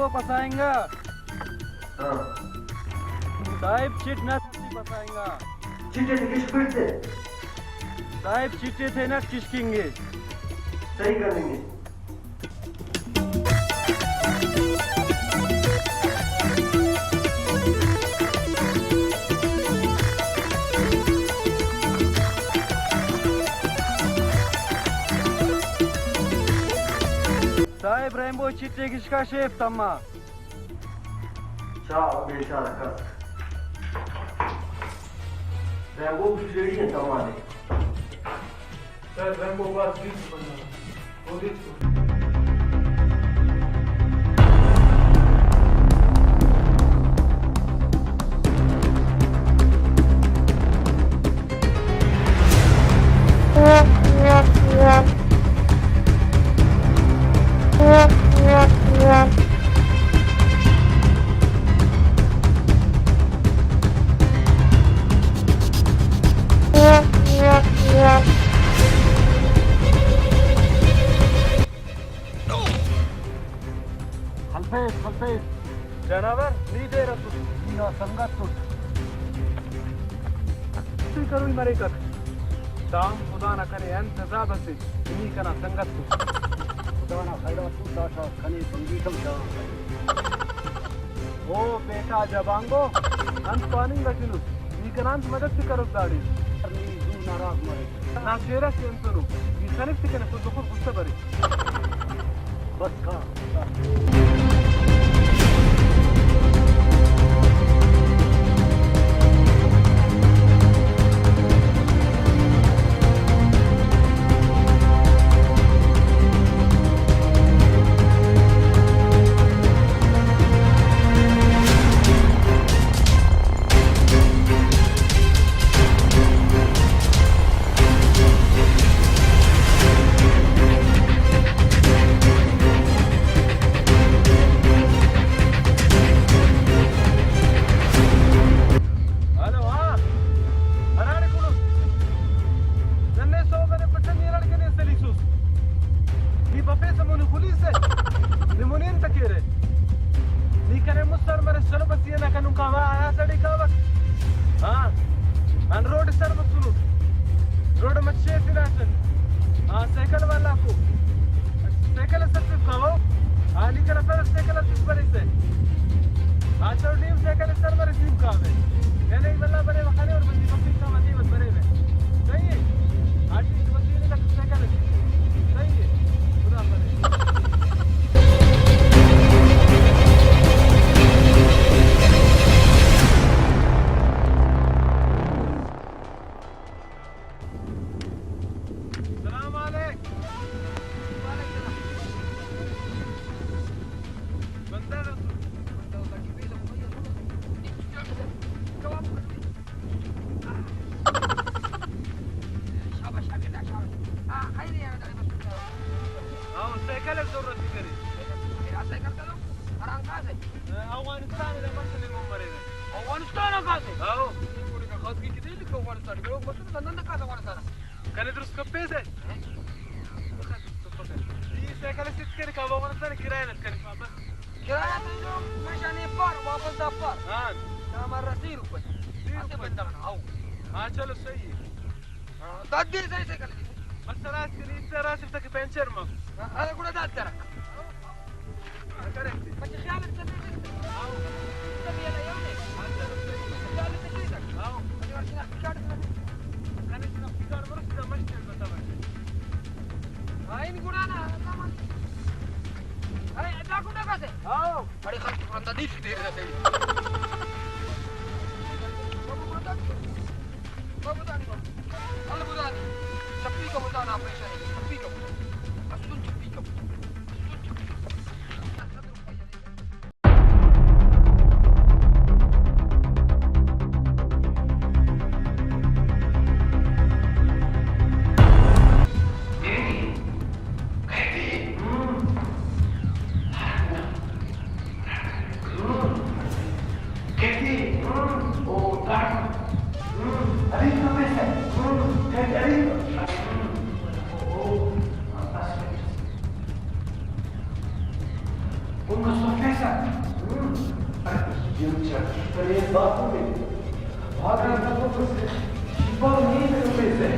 को फंसाएंगा। हाँ। साहिब चिट न फंसाएंगा। चिट्टे थे किस फिर से? साहिब चिट्टे थे ना किसकेंगे। सही कर लेंगे। साहिब रेनबो चिट्टे किसका शेफ तम्मा। Ciao, Bresciana, cazzo. Rambo piccerino tamale. Rambo var hiç bana. O hiç. हल्फेज जनावर नी दे रहा तू ना संगत तू करू मरे तक दाम खुदा ना करे अंतजा बसे नी कना संगत तू खुदा ना फायदा तू दाशा खने पंगी समझा ओ बेटा जबांगो अंत पानी लगिनु नी कना मदद करो दाड़ी नी तू नाराज मरे ना शेरा के अंतरू नी खनिफ कने तो दुख गुस्सा बरे बस का Una sorpresa. तर हे बाथरूम आहे भागांचा तो शिपाव मी पैसे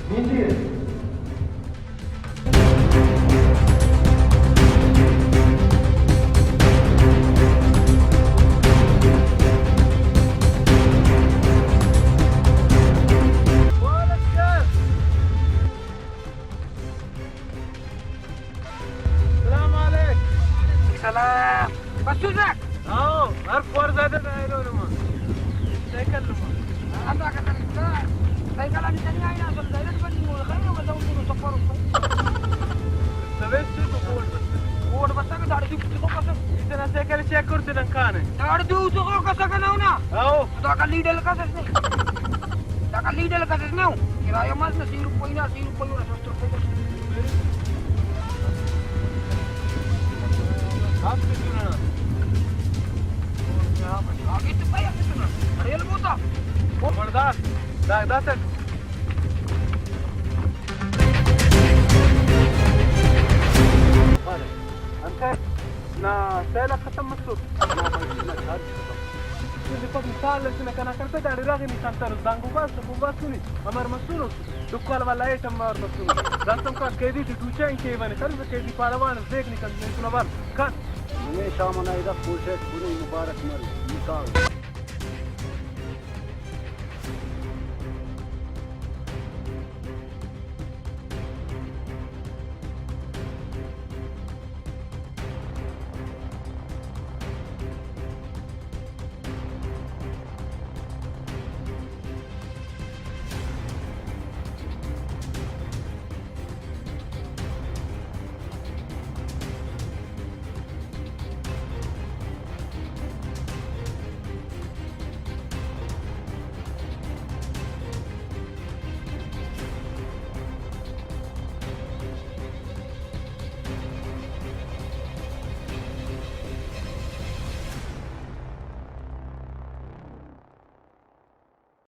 मी ते سلام بسوزك اه ارفع زاد دايرون ما سيكلم عندك كذا زي كلام الثاني هنا عشان زي ده بني والخير ولا ده صفر سبت تقول بس هو بس انا داري دي تقول كذا اذا سيكل شيء كرت دكانه داري دي تقول كذا كنا هنا اهو ده كان ليدر كذا ده كان ليدر كذا نو كرايه ما نسير بينا سير بينا سستر आप कितना आगे तो भाई कितना अरे ये बोता बर्दाश्त दादा انت نا سيلا ختم مسوق اللي فوق مثال لسنا كان كنت داري راغي ني كانت دانغو باس بوباسوني امر مسونو دكوال ولا ايتم مار مسونو دانتم كان كيدي توچا ان كي بني كان كيدي پالوان زيك ني كان نسنا بار كان من شامنا إذا فوشت بني مبارك مري نكال